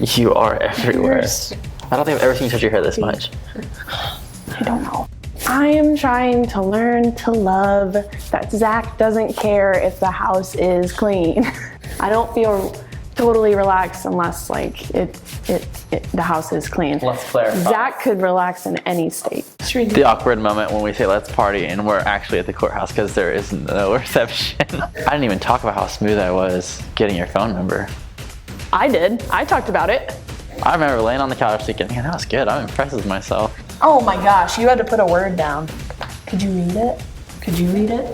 You are everywhere. I don't think I've ever seen you touch your hair this much. I don't know. I am trying to learn to love that Zach doesn't care if the house is clean. I don't feel totally relaxed unless like the house is clean. Let's clarify. Zach could relax in any state. The awkward moment when we say let's party and we're actually at the courthouse because there is no reception. I didn't even talk about how smooth I was getting your phone number. I did. I talked about it. I remember laying on the couch thinking, man, that was good. I'm impressed with myself. Oh my gosh, you had to put a word down. Could you read it? Could you read it?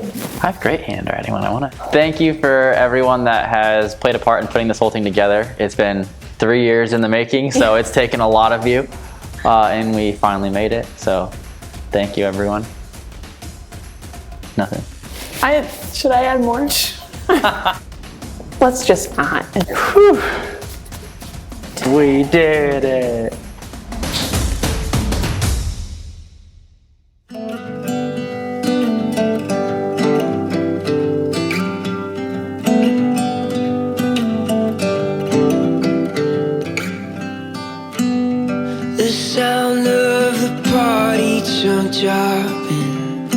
I have great handwriting when I want to. Thank you for everyone that has played a part in putting this whole thing together. It's been 3 years in the making, so it's taken a lot of you, and we finally made it. So thank you, everyone. Nothing. Should I add more? Let's just not. Whew. We did it. The sound of the party trunk dropping,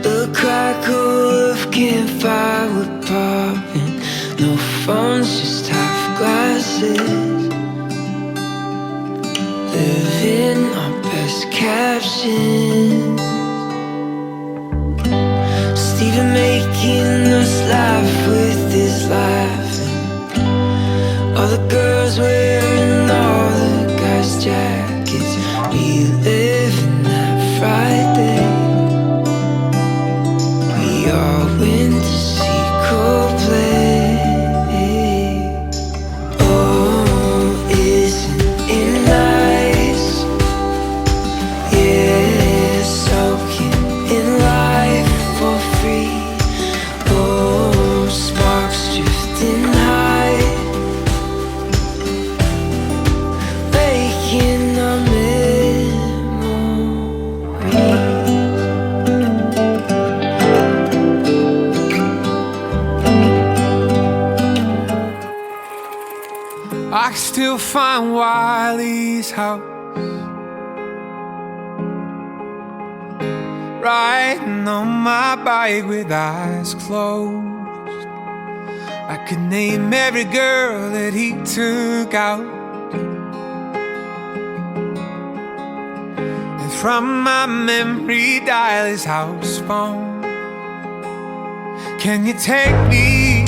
the crackle of campfire we're popping. No phones, just half glasses, living our best captions. Steven making us laugh with his laughing. All the girls wearing all the guys' jackets, reliving that Friday. We all went to see Coldplay. Oh, isn't it nice? Yeah, soaking in life for free. Oh, sparks drifting high, making a memory. I can still find Wiley's house, riding on my bike with eyes closed. I could name every girl that he took out, and from my memory dial his house phone. Can you take me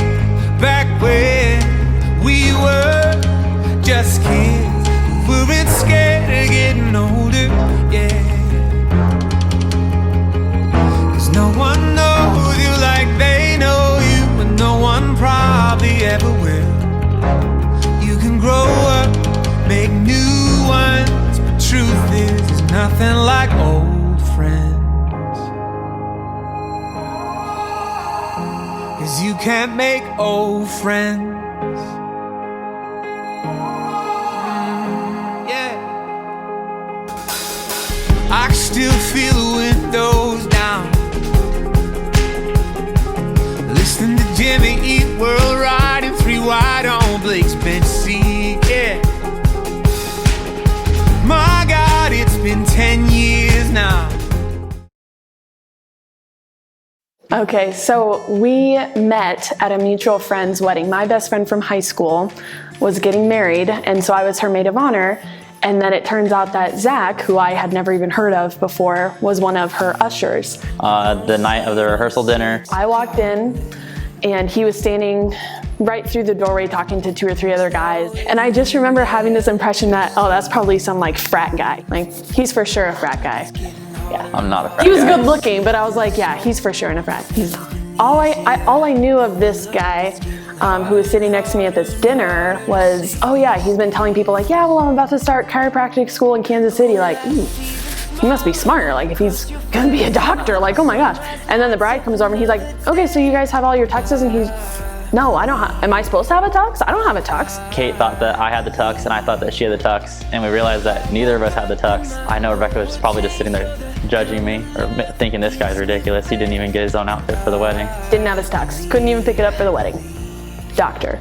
back when we were just kids? We weren't scared of getting older, yeah. 'Cause no one knows you like they know you, and no one probably ever will. You can grow up, make new ones, but truth is, there's nothing like old friends. 'Cause you can't make old friends. I can still feel the windows down, listening to Jimmy Eat World, riding 3 wide on Blake's bench seat, yeah. My God, it's been 10 years now. Okay, so we met at a mutual friend's wedding. My best friend from high school was getting married, and so I was her maid of honor. And then it turns out that Zach, who I had never even heard of before, was one of her ushers. The night of the rehearsal dinner, I walked in and he was standing right through the doorway talking to 2 or 3 other guys. And I just remember having this impression that, oh, that's probably some like frat guy. Like, he's for sure a frat guy. Yeah. I'm not a frat He was guy. good looking, but I was like, yeah, he's for sure in a frat. He's not. All I knew of this guy who was sitting next to me at this dinner was, oh yeah, he's been telling people like, yeah, well, I'm about to start chiropractic school in Kansas City. Like, ooh, he must be smart. Like, if he's gonna be a doctor, like, oh my gosh. And then the bride comes over and he's like, okay, so you guys have all your tuxes? And he's, no, I don't have, am I supposed to have a tux? I don't have a tux. Kate thought that I had the tux and I thought that she had the tux, and we realized that neither of us had the tux. I know Rebecca was probably just sitting there judging me or thinking this guy's ridiculous. He didn't even get his own outfit for the wedding. Didn't have his tux. Couldn't even pick it up for the wedding. Doctor.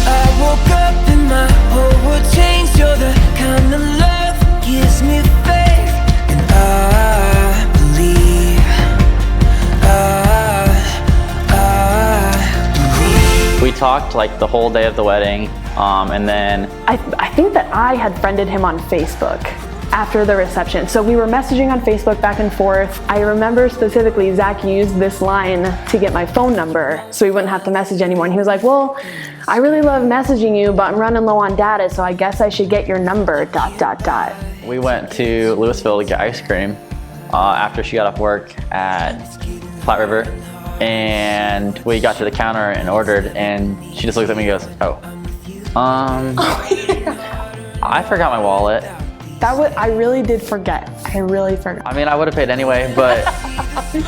I woke up in my whole world changed. You're the kind of love that gives me faith, and I believe, I believe. We talked like the whole day of the wedding, and then I think that I had friended him on Facebook after the reception. So we were messaging on Facebook back and forth. I remember specifically Zach used this line to get my phone number so we wouldn't have to message anymore. And he was like, well, I really love messaging you, but I'm running low on data, so I guess I should get your number, ... we went to Louisville to get ice cream after she got off work at Platte River. And we got to the counter and ordered, and she just looks at me and goes, oh, I forgot my wallet. I really did forget. I really forgot. I mean, I would have paid anyway, but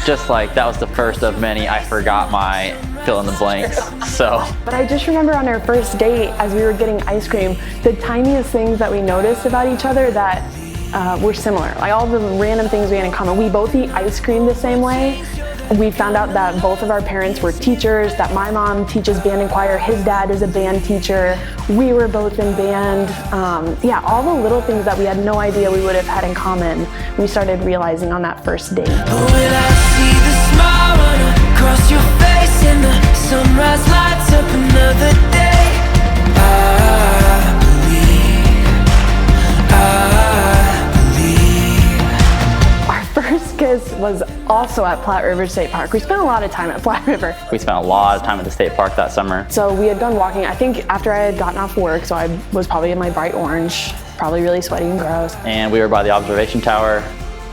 just like that was the first of many I forgot my fill in the blanks. So. But I just remember on our first date, as we were getting ice cream, the tiniest things that we noticed about each other that were similar. Like all the random things we had in common. We both eat ice cream the same way. We found out that both of our parents were teachers, that my mom teaches band and choir, his dad is a band teacher, we were both in band. Yeah, all the little things that we had no idea we would have had in common, we started realizing on that first date. When I see the smile run across your face and the sunrise lights up another day, I believe, Our first kiss was also at Platte River State Park. We spent a lot of time at Platte River. We spent a lot of time at the state park that summer. So we had gone walking, I think after I had gotten off work, so I was probably in my bright orange, probably really sweaty and gross. And we were by the observation tower.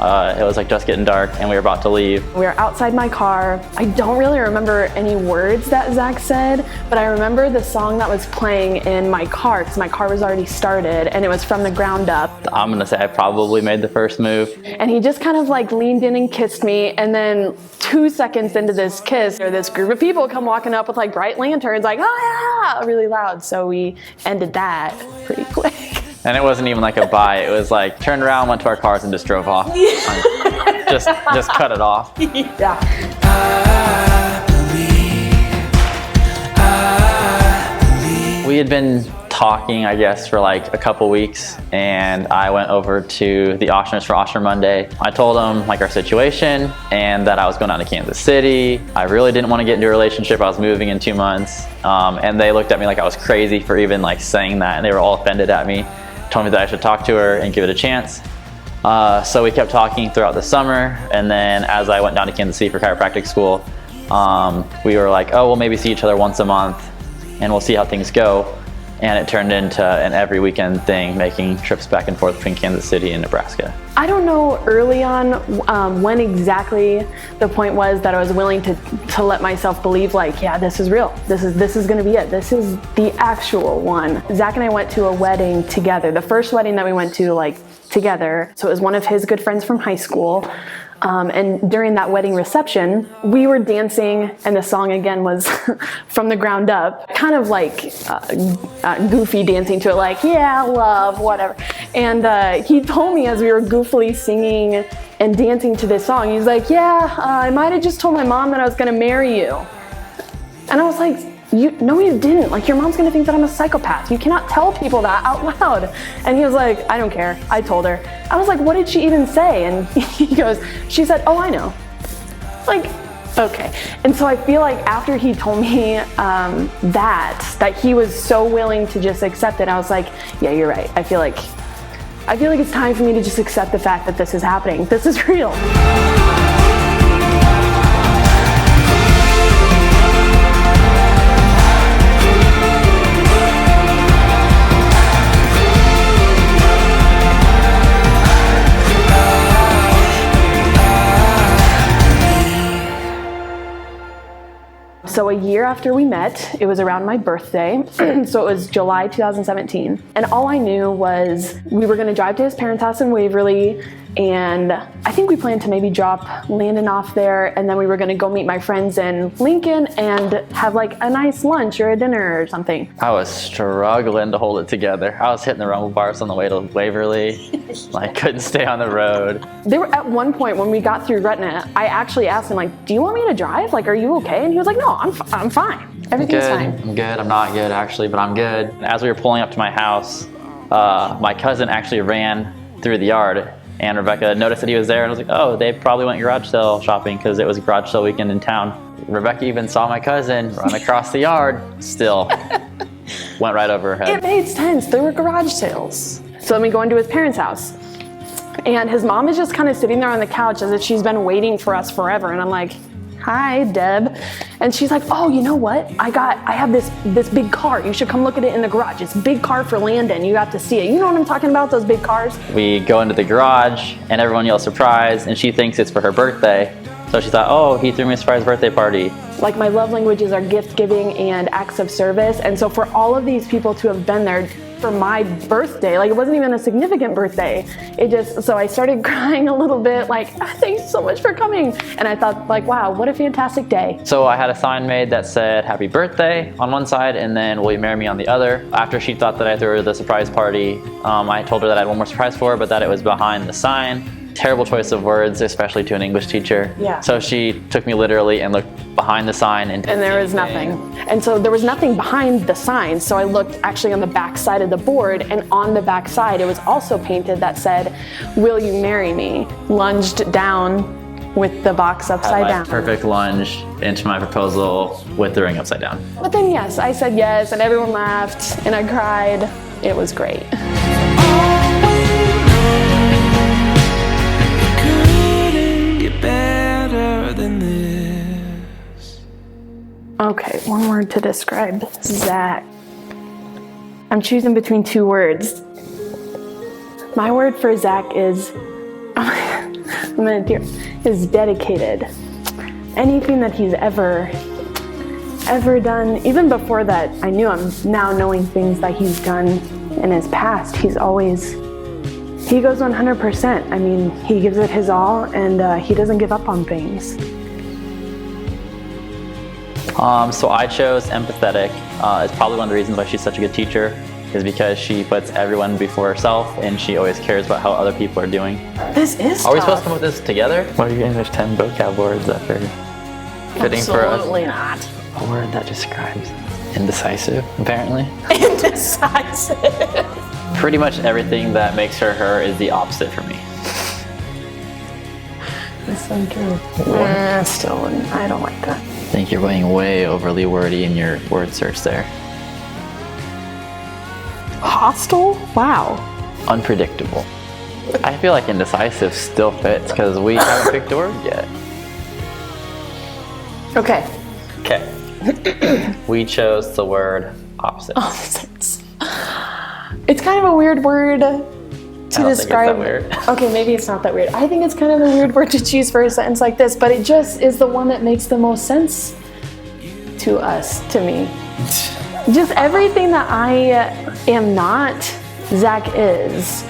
It was like just getting dark and we were about to leave. We were outside my car. I don't really remember any words that Zach said, but I remember the song that was playing in my car because my car was already started and it was From the Ground Up. I'm gonna say I probably made the first move. And he just kind of like leaned in and kissed me, and then 2 seconds into this kiss, this group of people come walking up with like bright lanterns like, oh yeah, really loud. So we ended that pretty quick. And it wasn't even like a bye. It was like turned around, went to our cars, and just drove off. just cut it off. Yeah. We had been talking, I guess, for like a couple weeks, and I went over to the Oshner's for Oshner Monday. I told them like our situation and that I was going down to Kansas City. I really didn't want to get into a relationship. I was moving in 2 months, and they looked at me like I was crazy for even like saying that, and they were all offended at me. Told me that I should talk to her and give it a chance. So we kept talking throughout the summer, and then as I went down to Kansas City for chiropractic school, we were like, oh, we'll maybe see each other once a month and we'll see how things go. And it turned into an every weekend thing, making trips back and forth between Kansas City and Nebraska. I don't know early on when exactly the point was that I was willing to let myself believe like, yeah, this is real. This is gonna be it. This is the actual one. Zach and I went to a wedding together. The first wedding that we went to like together. So it was one of his good friends from high school. And during that wedding reception, we were dancing, and the song again was From the Ground Up, kind of like goofy dancing to it, like, yeah, love, whatever. And he told me as we were goofily singing and dancing to this song, he's like, yeah, I might have just told my mom that I was gonna marry you. And I was like, no, you didn't. Like, your mom's gonna think that I'm a psychopath. You cannot tell people that out loud. And he was like, I don't care. I told her. I was like, what did she even say? And he goes, she said, oh, I know. Like, okay. And so I feel like after he told me that he was so willing to just accept it, I was like, yeah, you're right. I feel like it's time for me to just accept the fact that this is happening. This is real. So a year after we met, it was around my birthday, so it was July 2017. And all I knew was we were gonna drive to his parents' house in Waverly, and I think we planned to maybe drop Landon off there, and then we were gonna go meet my friends in Lincoln and have like a nice lunch or a dinner or something. I was struggling to hold it together. I was hitting the rumble bars on the way to Waverly. Like, couldn't stay on the road. There were, at one point when we got through Gretna, I actually asked him like, do you want me to drive? Like, are you okay? And he was like, no, I'm fine. Everything's good. fine. I'm good. I'm not good actually, but I'm good. As we were pulling up to my house, my cousin actually ran through the yard, and Rebecca noticed that he was there, and I was like, oh, they probably went garage sale shopping because it was a garage sale weekend in town. Rebecca even saw my cousin run across the yard, still went right over her It head. made sense. There were garage sales. So then we go into his parents' house. And his mom is just kind of sitting there on the couch as if she's been waiting for us forever. And I'm like, hi, Deb. And she's like, oh, you know what? I have this big car. You should come look at it in the garage. It's a big car for Landon. You have to see it. You know what I'm talking about, those big cars? We go into the garage, and everyone yells surprise, and she thinks it's for her birthday. So she thought, oh, he threw me a surprise birthday party. Like, my love languages are gift giving and acts of service. And so for all of these people to have been there for my birthday, like, it wasn't even a significant birthday. So I started crying a little bit, like, thanks so much for coming. And I thought, like, wow, what a fantastic day. So I had a sign made that said happy birthday on one side, and then will you marry me on the other. After she thought that I threw her the surprise party, I told her that I had one more surprise for her, but that it was behind the sign. Terrible choice of words, especially to an English teacher. Yeah. So she took me literally and looked behind the sign, and there was nothing. And so there was nothing behind the sign. So I looked actually on the back side of the board, and on the back side, it was also painted that said, will you marry me? Lunged down with the box upside my down. perfect lunge into my proposal with the ring upside down. But then yes, I said yes, and everyone laughed, and I cried. It was great. Okay, one word to describe Zach. I'm choosing between two words. My word for Zach is, is dedicated. Anything that he's ever done, even before that, I knew him. Now knowing things that he's done in his past, he goes 100%. I mean, he gives it his all, and he doesn't give up on things. So I chose empathetic. It's probably one of the reasons why she's such a good teacher, is because she puts everyone before herself, and she always cares about how other people are doing. This is Are we tough. supposed to come up with this together? What are your English 10 vocab words that are fitting for us? Absolutely not. A word that describes indecisive, apparently. Indecisive. Pretty much everything that makes her her is the opposite for me. That's so true. Still, I don't like that. I think you're going way overly wordy in your word search there. Hostile? Wow. Unpredictable. I feel like indecisive still fits because we haven't picked a word yet. Okay. Okay. We chose the word opposite. Opposites. It's kind of a weird word to describe. Think it's that weird. Okay, maybe it's not that weird. I think it's kind of a weird word to choose for a sentence like this, but it just is the one that makes the most sense to us, to me. Just everything that I am not, Zach is.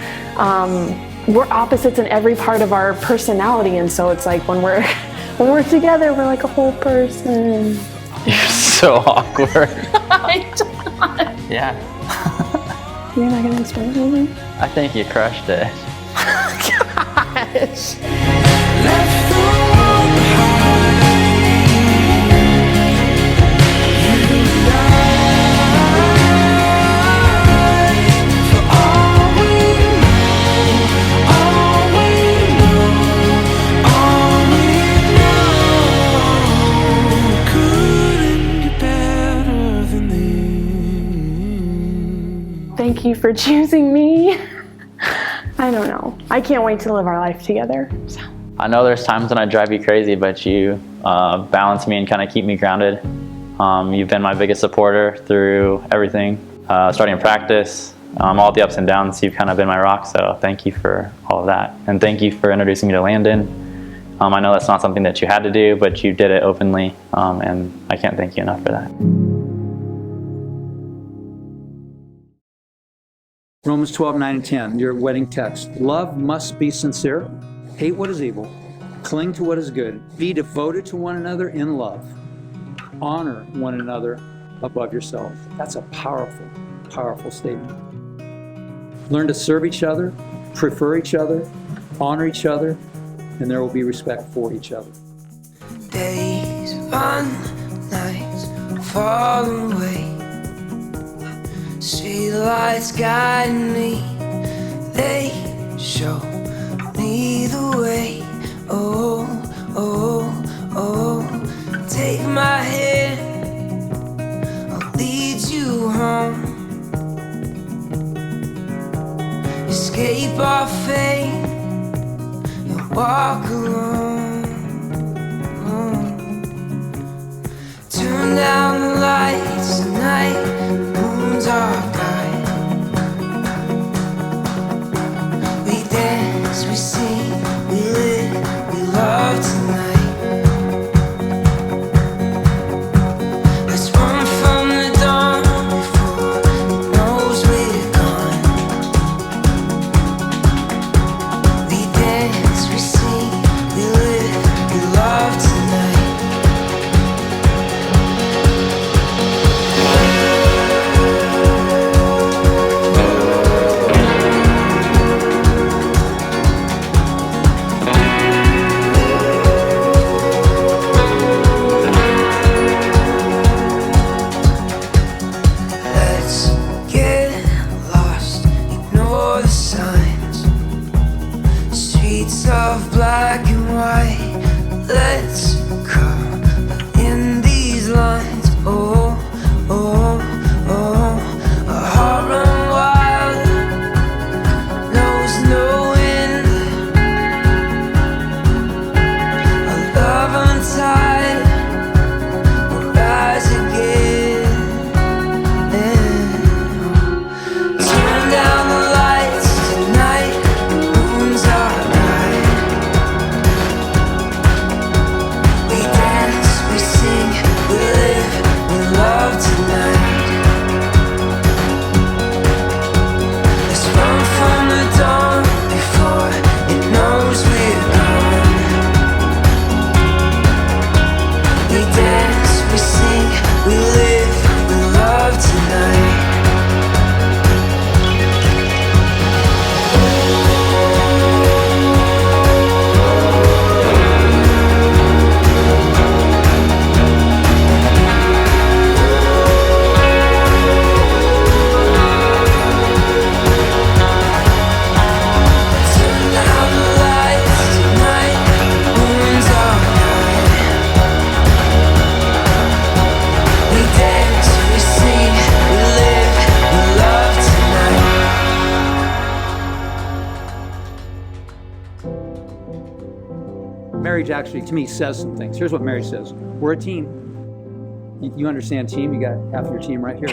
We're opposites in every part of our personality, and so it's like when we're together, we're like a whole person. You're so awkward. I don't. Yeah. You're not gonna explain anything? I think you crushed it. Gosh. Thank you for choosing me. I don't know. I can't wait to live our life together. So. I know there's times when I drive you crazy, but you balance me and kind of keep me grounded. You've been my biggest supporter through everything, starting in practice, all the ups and downs. You've kind of been my rock, so thank you for all of that. And thank you for introducing me to Landon. I know that's not something that you had to do, but you did it openly, and I can't thank you enough for that. Romans 12, 9 and 10, your wedding text. Love must be sincere. Hate what is evil. Cling to what is good. Be devoted to one another in love. Honor one another above yourself. That's a powerful, powerful statement. Learn to serve each other, prefer each other, honor each other, and there will be respect for each other. Days run, nights far away. Street lights guide me, they show me the way. Oh, oh, oh, take my hand, I'll lead you home. Escape our fate and walk alone. Turn down the lights tonight, moon's our guide. We dance, we sing, we live, we love tonight. Let's run from the dawn before it knows we're gone. We dance, we sing, we live, we love tonight. Let's get lost, ignore the signs. Streets of black and white. Let's color in these lines. Oh, oh, oh. A heart run wild, knows no end. A love untied will rise again. Turn down the lights tonight, the moon's our guide. We dance, we sing, we live, we love tonight. Let's run from the dawn before it knows we're gone. We dance, we sing, we live, we love tonight. Turn down the lights tonight, moon's our guide. We dance, we sing, we live, we love tonight. Marriage actually, to me, says some things. Here's what marriage says. We're a team. You understand team? You got half your team right here.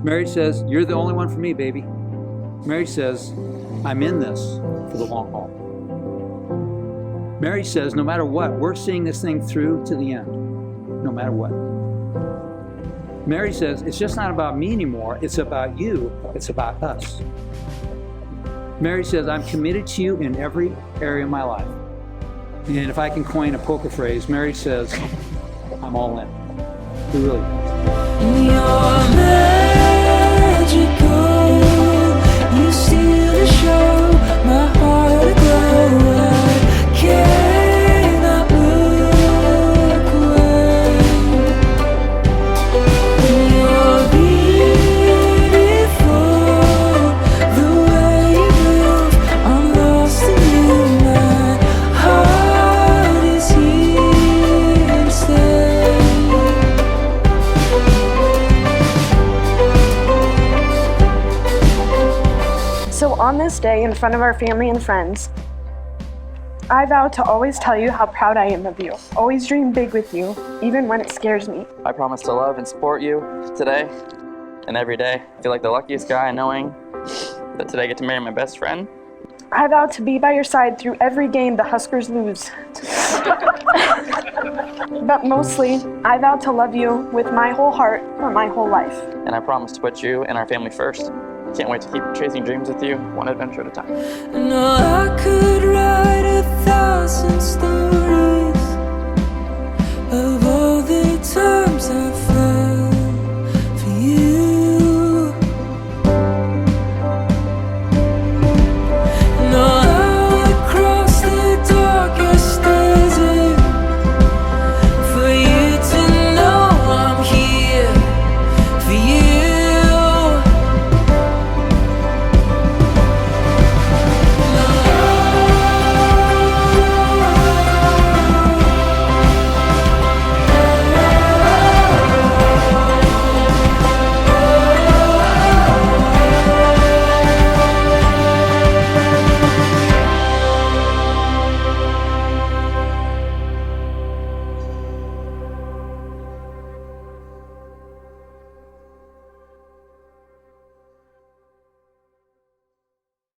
Marriage says, you're the only one for me, baby. Marriage says, I'm in this for the long haul. Marriage says, no matter what, we're seeing this thing through to the end. No matter what. Marriage says, it's just not about me anymore. It's about you. It's about us. Marriage says, I'm committed to you in every area of my life. And if I can coin a poker phrase, marriage says, I'm all in. It really is. You're magical, you steal the show, my heart aglow. I cannot look away. You're beautiful, the way you move, I'm lost in you. My heart is here to stay. So on this day, in front of our family and friends, I vow to always tell you how proud I am of you. Always dream big with you, even when it scares me. I promise to love and support you today and every day. I feel like the luckiest guy knowing that today I get to marry my best friend. I vow to be by your side through every game the Huskers lose. But mostly, I vow to love you with my whole heart for my whole life. And I promise to put you and our family first. Can't wait to keep chasing dreams with you, one adventure at a time. No, I could write 1,000 stories.